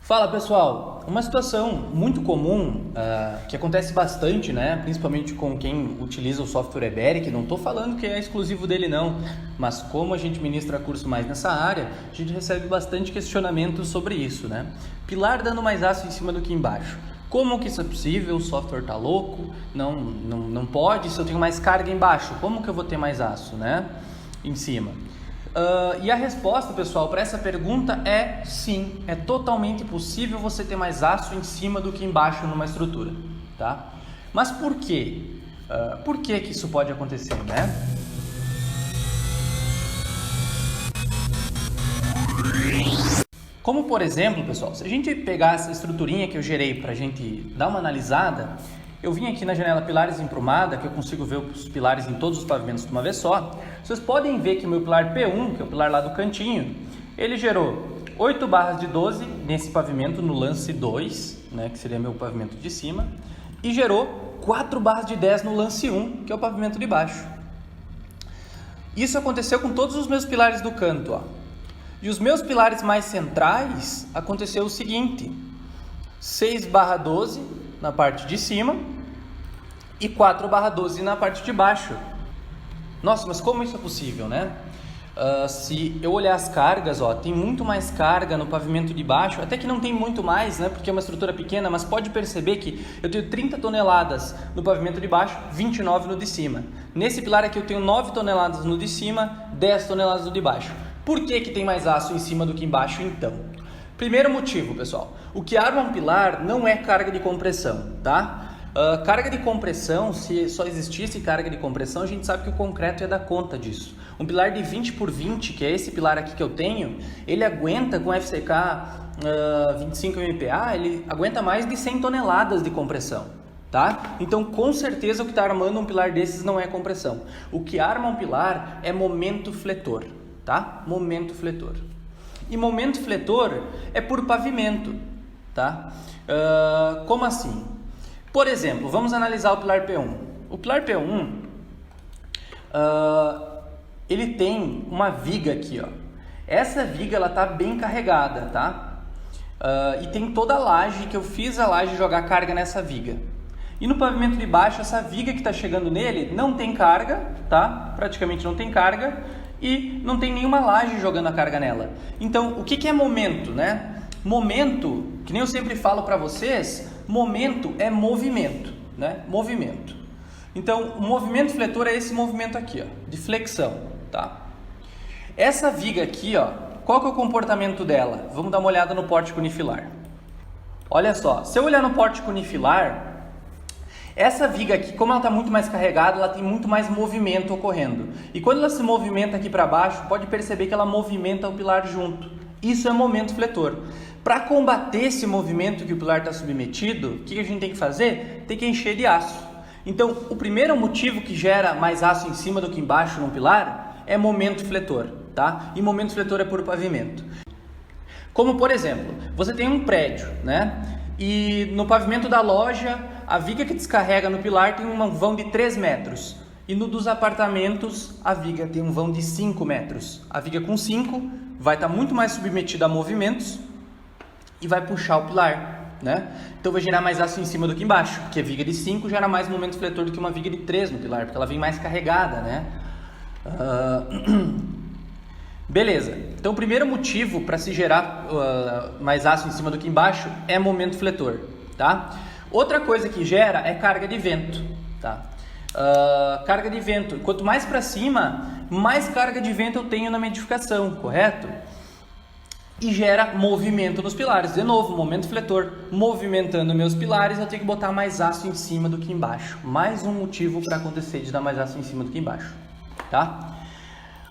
Fala pessoal, uma situação muito comum que acontece bastante, né? Principalmente com quem utiliza o software Eberic, não estou falando que é exclusivo dele não, mas como a gente ministra curso mais nessa área, a gente recebe bastante questionamentos sobre isso, né? Pilar dando mais aço em cima do que embaixo. Como que isso é possível? O software tá louco? Não pode? Se eu tenho mais carga embaixo, como que eu vou ter mais aço, né? Em cima. E a resposta, pessoal, para essa pergunta é sim, é totalmente possível você ter mais aço em cima do que embaixo numa estrutura, tá? Mas por quê? Por que que isso pode acontecer, né? Como, por exemplo, pessoal, se a gente pegar essa estruturinha que eu gerei para a gente dar uma analisada, eu vim aqui na janela pilares emprumada, que eu consigo ver os pilares em todos os pavimentos de uma vez só. Vocês podem ver que o meu pilar P1, que é o pilar lá do cantinho, ele gerou 8 barras de 12 nesse pavimento, no lance 2, né, que seria meu pavimento de cima, e gerou 4 barras de 10 no lance 1, que é o pavimento de baixo. Isso aconteceu com todos os meus pilares do canto, ó. E os meus pilares mais centrais, aconteceu o seguinte: 6 barra 12 na parte de cima e 4 barra 12 na parte de baixo. Nossa, mas como isso é possível, né? Se eu olhar as cargas, ó, tem muito mais carga no pavimento de baixo, até que não tem muito mais, né, porque é uma estrutura pequena, mas pode perceber que eu tenho 30 toneladas no pavimento de baixo, 29 no de cima. Nesse pilar aqui eu tenho 9 toneladas no de cima, 10 toneladas no de baixo. Por que que tem mais aço em cima do que embaixo, então? Primeiro motivo, pessoal, o que arma um pilar não é carga de compressão, tá? Carga de compressão, se só existisse carga de compressão, a gente sabe que o concreto ia dar conta disso. Um pilar de 20 por 20, que é esse pilar aqui que eu tenho, ele aguenta com FCK 25 MPa, ele aguenta mais de 100 toneladas de compressão, tá? Então, com certeza, o que está armando um pilar desses não é compressão. O que arma um pilar é momento fletor, tá? Momento fletor. E momento fletor é por pavimento, tá? Como assim? Por exemplo, vamos analisar o pilar P1. O pilar P1, ele tem uma viga aqui, ó. Essa viga, ela tá bem carregada, tá? E tem toda a laje, que eu fiz a laje jogar carga nessa viga. E no pavimento de baixo, essa viga que está chegando nele não tem carga, tá? Praticamente não tem carga. E não tem nenhuma laje jogando a carga nela. Então, o que é momento, né? Momento, que nem eu sempre falo para vocês, momento é movimento, né? Movimento. Então, o movimento fletor é esse movimento aqui, ó, de flexão, tá? Essa viga aqui, ó, qual que é o comportamento dela? Vamos dar uma olhada no pórtico unifilar. Olha só, se eu olhar no pórtico unifilar, essa viga aqui, como ela está muito mais carregada, ela tem muito mais movimento ocorrendo. E quando ela se movimenta aqui para baixo, pode perceber que ela movimenta o pilar junto. Isso é momento fletor. Para combater esse movimento que o pilar está submetido, o que a gente tem que fazer? Tem que encher de aço. Então, o primeiro motivo que gera mais aço em cima do que embaixo num pilar é momento fletor, tá? E momento fletor é por pavimento. Como, por exemplo, você tem um prédio, né? E no pavimento da loja, a viga que descarrega no pilar tem um vão de 3 metros. E no dos apartamentos, a viga tem um vão de 5 metros. A viga com 5 vai estar muito mais submetida a movimentos e vai puxar o pilar, né? Então vai gerar mais aço em cima do que embaixo, porque a viga de 5 gera mais momento fletor do que uma viga de 3 no pilar, porque ela vem mais carregada, né? Beleza, então o primeiro motivo para se gerar mais aço em cima do que embaixo é momento fletor, tá? Outra coisa que gera é carga de vento, tá? Carga de vento, quanto mais para cima, mais carga de vento eu tenho na minha edificação, correto? E gera movimento nos pilares, de novo, momento fletor, movimentando meus pilares, eu tenho que botar mais aço em cima do que embaixo. Mais um motivo para acontecer de dar mais aço em cima do que embaixo, tá?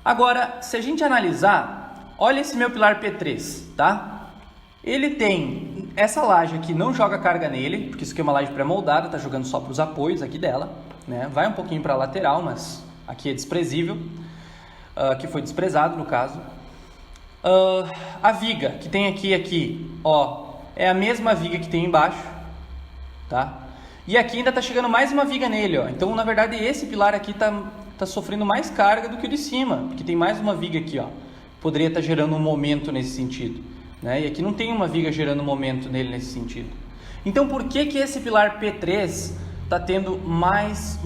Agora, se a gente analisar, olha esse meu pilar P3, tá? Ele tem essa laje aqui, não joga carga nele, porque isso aqui é uma laje pré-moldada, tá jogando só para os apoios aqui dela, né? Vai um pouquinho para a lateral, mas aqui é desprezível, que foi desprezado no caso. A viga que tem aqui, ó, é a mesma viga que tem embaixo, tá? E aqui ainda tá chegando mais uma viga nele, ó. Então, na verdade, esse pilar aqui tá sofrendo mais carga do que o de cima, porque tem mais uma viga aqui, ó. Poderia estar gerando um momento nesse sentido. né? E aqui não tem uma viga gerando momento nele nesse sentido. Então, por que que esse pilar P3 está tendo mais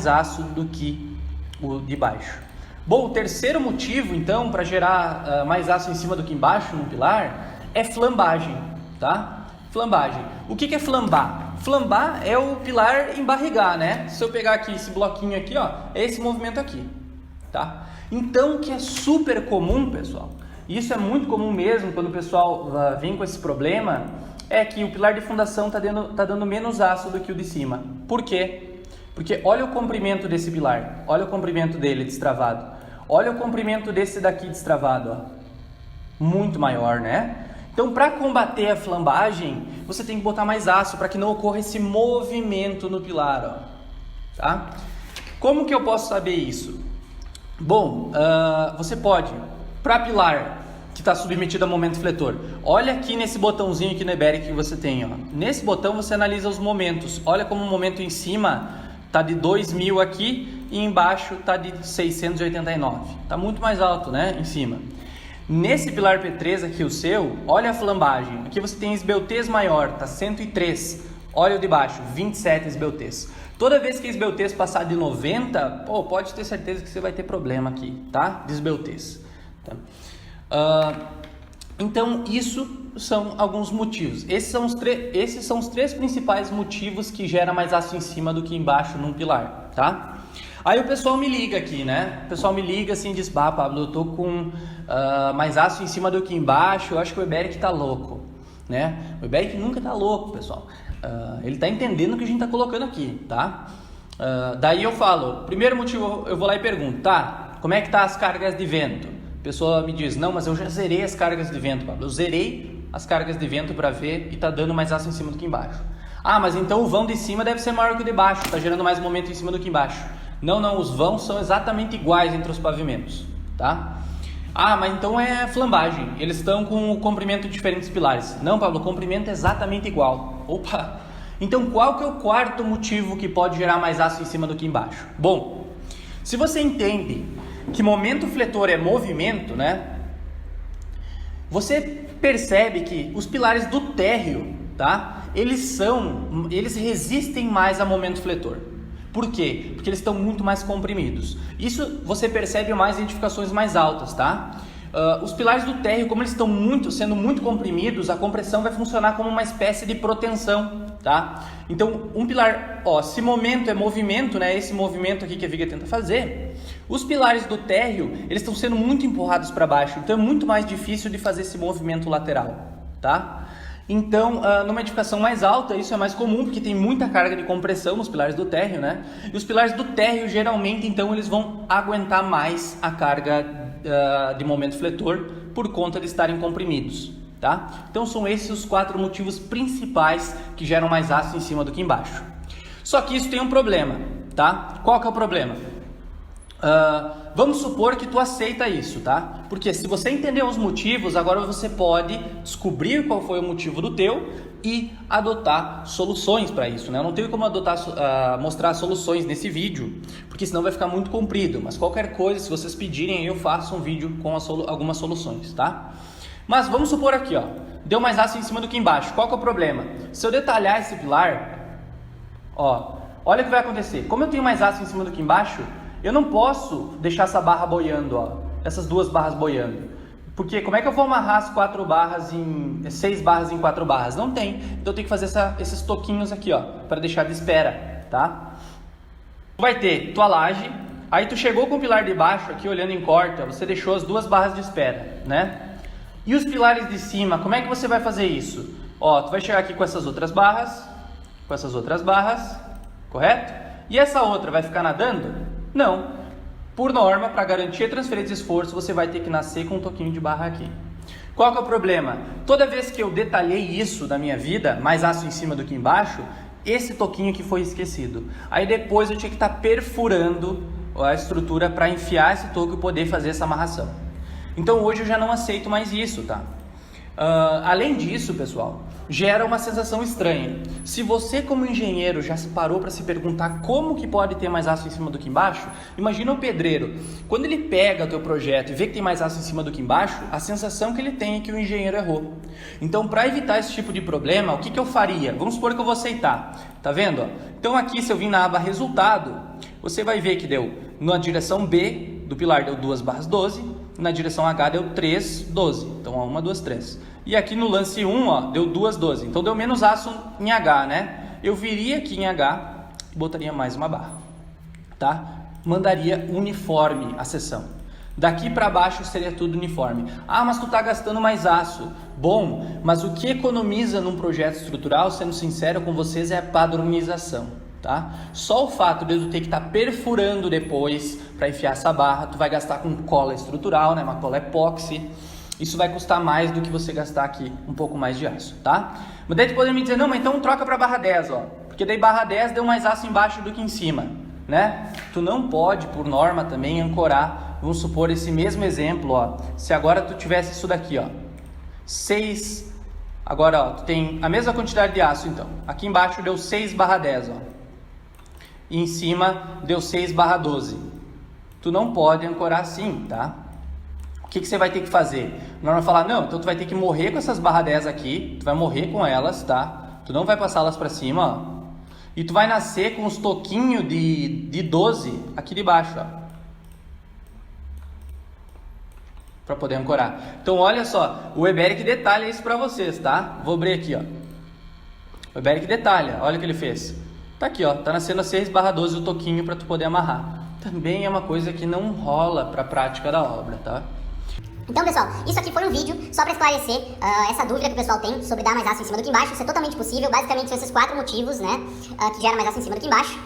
aço do que o de baixo? Bom, o terceiro motivo, então, para gerar mais aço em cima do que embaixo no pilar é flambagem, tá? Flambagem. O que que é flambar? Flambar é o pilar embarrigar, né? Se eu pegar aqui esse bloquinho aqui, ó, é esse movimento aqui, tá? Então, o que é super comum, pessoal, isso é muito comum mesmo quando o pessoal vem com esse problema, é que o pilar de fundação tá dando menos aço do que o de cima. Por quê? Porque olha o comprimento desse pilar, olha o comprimento dele destravado, olha o comprimento desse daqui destravado, ó, muito maior, né? Então, para combater a flambagem, você tem que botar mais aço para que não ocorra esse movimento no pilar, ó, tá? Como que eu posso saber isso? Bom, você pode, para pilar que está submetido a momento fletor, olha aqui nesse botãozinho aqui no EBERIC que você tem, ó. Nesse botão você analisa os momentos, olha como o momento em cima está de 2000 aqui e embaixo está de 689, está muito mais alto, né, em cima. Nesse pilar P3 aqui, o seu, olha a flambagem. Aqui você tem esbeltez maior, tá 103. Olha o de baixo, 27 esbeltez. Toda vez que a esbeltez passar de 90, pode ter certeza que você vai ter problema aqui, tá? De esbeltez. Tá? Então, isso são alguns motivos. Esses são os três principais motivos que geram mais aço em cima do que embaixo num pilar, tá? Aí o pessoal me liga aqui, né? O pessoal me liga assim e diz, Pablo, eu tô com mais aço em cima do que embaixo, eu acho que o EBERIC tá louco, né? O EBERIC nunca tá louco, pessoal. Ele tá entendendo o que a gente tá colocando aqui, tá? Daí eu falo, primeiro motivo, eu vou lá e pergunto, tá? Como é que tá as cargas de vento? A pessoa me diz, não, mas eu já zerei as cargas de vento, Pablo. Eu zerei as cargas de vento para ver e tá dando mais aço em cima do que embaixo. Ah, mas então o vão de cima deve ser maior que o de baixo, tá gerando mais momento em cima do que embaixo. Não, os vãos são exatamente iguais entre os pavimentos, tá? Ah, mas então é flambagem, eles estão com o comprimento de diferentes pilares. Não, Pablo, o comprimento é exatamente igual. Opa! Então qual que é o quarto motivo que pode gerar mais aço em cima do que embaixo? Bom, se você entende que momento fletor é movimento, né? Você percebe que os pilares do térreo, tá? Eles resistem mais a momento fletor. Por quê? Porque eles estão muito mais comprimidos. Isso você percebe mais em edificações mais altas, tá? Os pilares do térreo, como eles estão sendo muito comprimidos, a compressão vai funcionar como uma espécie de proteção, tá? Então, um pilar, se momento é movimento, né? Esse movimento aqui que a viga tenta fazer, os pilares do térreo, eles estão sendo muito empurrados para baixo, então é muito mais difícil de fazer esse movimento lateral, tá? Então, numa edificação mais alta, isso é mais comum, porque tem muita carga de compressão nos pilares do térreo, né? E os pilares do térreo, geralmente, então, eles vão aguentar mais a carga de momento fletor por conta de estarem comprimidos, tá? Então, são esses os 4 motivos principais que geram mais aço em cima do que embaixo. Só que isso tem um problema, tá? Qual que é o problema? Vamos supor que tu aceita isso, tá? Porque se você entender os motivos, agora você pode descobrir qual foi o motivo do teu e adotar soluções para isso, né? Eu não tenho como mostrar soluções nesse vídeo, porque senão vai ficar muito comprido. Mas qualquer coisa, se vocês pedirem, eu faço um vídeo com algumas soluções, tá? Mas vamos supor aqui, ó, deu mais aço em cima do que embaixo. Qual que é o problema? Se eu detalhar esse pilar, ó, olha o que vai acontecer. Como eu tenho mais aço em cima do que embaixo, eu não posso deixar essa barra boiando, ó, essas 2 barras boiando. Porque como é que eu vou amarrar as 6 barras em 4 barras? Não tem. Então eu tenho que fazer esses toquinhos aqui, ó, para deixar de espera, tá? Vai ter tua laje, aí tu chegou com o pilar de baixo aqui olhando em corte, ó, você deixou as 2 barras de espera, né? E os pilares de cima, como é que você vai fazer isso? Ó, tu vai chegar aqui com essas outras barras, correto? E essa outra vai ficar nadando? Não, por norma, para garantir a transferência de esforço, você vai ter que nascer com um toquinho de barra aqui. Qual que é o problema? Toda vez que eu detalhei isso na minha vida, mais aço em cima do que embaixo, esse toquinho aqui foi esquecido. Aí depois eu tinha que estar perfurando a estrutura para enfiar esse toco e poder fazer essa amarração. Então hoje eu já não aceito mais isso, tá? Além disso, pessoal, gera uma sensação estranha. Se você como engenheiro já se parou para se perguntar como que pode ter mais aço em cima do que embaixo, imagina o pedreiro. Quando ele pega o teu projeto e vê que tem mais aço em cima do que embaixo, a sensação que ele tem é que o engenheiro errou. Então, para evitar esse tipo de problema, o que eu faria? Vamos supor que eu vou aceitar. Tá vendo? Então aqui, se eu vim na aba resultado, você vai ver que deu na direção B do pilar deu 2/12, na direção H deu 3/12. Então, 1, 2, 3. E aqui no lance 1, ó, deu 2/12. Então, deu menos aço em H, né? Eu viria aqui em H e botaria mais uma barra, tá? Mandaria uniforme a seção. Daqui para baixo seria tudo uniforme. Ah, mas tu tá gastando mais aço. Bom, mas o que economiza num projeto estrutural, sendo sincero com vocês, é a padronização, tá? Só o fato de tu ter que estar perfurando depois para enfiar essa barra, tu vai gastar com cola estrutural, né? Uma cola epóxi. Isso vai custar mais do que você gastar aqui um pouco mais de aço, tá? Mas daí tu poderia me dizer, não, mas então troca para barra 10, ó. Porque daí barra 10 deu mais aço embaixo do que em cima, né? Tu não pode, por norma também, ancorar, vamos supor esse mesmo exemplo, ó. Se agora tu tivesse isso daqui, ó. 6, agora, ó, tu tem a mesma quantidade de aço, então. Aqui embaixo deu 6/10, ó. E em cima deu 6/12. Tu não pode ancorar assim, tá? O que você vai ter que fazer? Não vai falar, não, então tu vai ter que morrer com essas barra 10 aqui, tu vai morrer com elas, tá? Tu não vai passá-las para cima, ó. E tu vai nascer com os toquinhos de 12 aqui de baixo, ó. Para poder ancorar. Então, olha só, o Eberic detalha isso para vocês, tá? Vou abrir aqui, ó. O Eberic detalha, olha o que ele fez. Tá aqui, ó, tá nascendo a 6/12 o toquinho para tu poder amarrar. Também é uma coisa que não rola para a prática da obra, tá? Então, pessoal, isso aqui foi um vídeo só para esclarecer essa dúvida que o pessoal tem sobre dar mais aço em cima do que embaixo. Isso é totalmente possível, basicamente são esses 4 motivos, né, que geram mais aço em cima do que embaixo.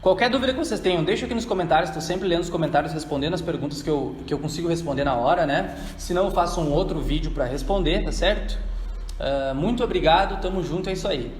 Qualquer dúvida que vocês tenham, deixa aqui nos comentários, estou sempre lendo os comentários, respondendo as perguntas que eu consigo responder na hora, né? Se não, eu faço um outro vídeo para responder, tá certo? Muito obrigado, tamo junto, é isso aí.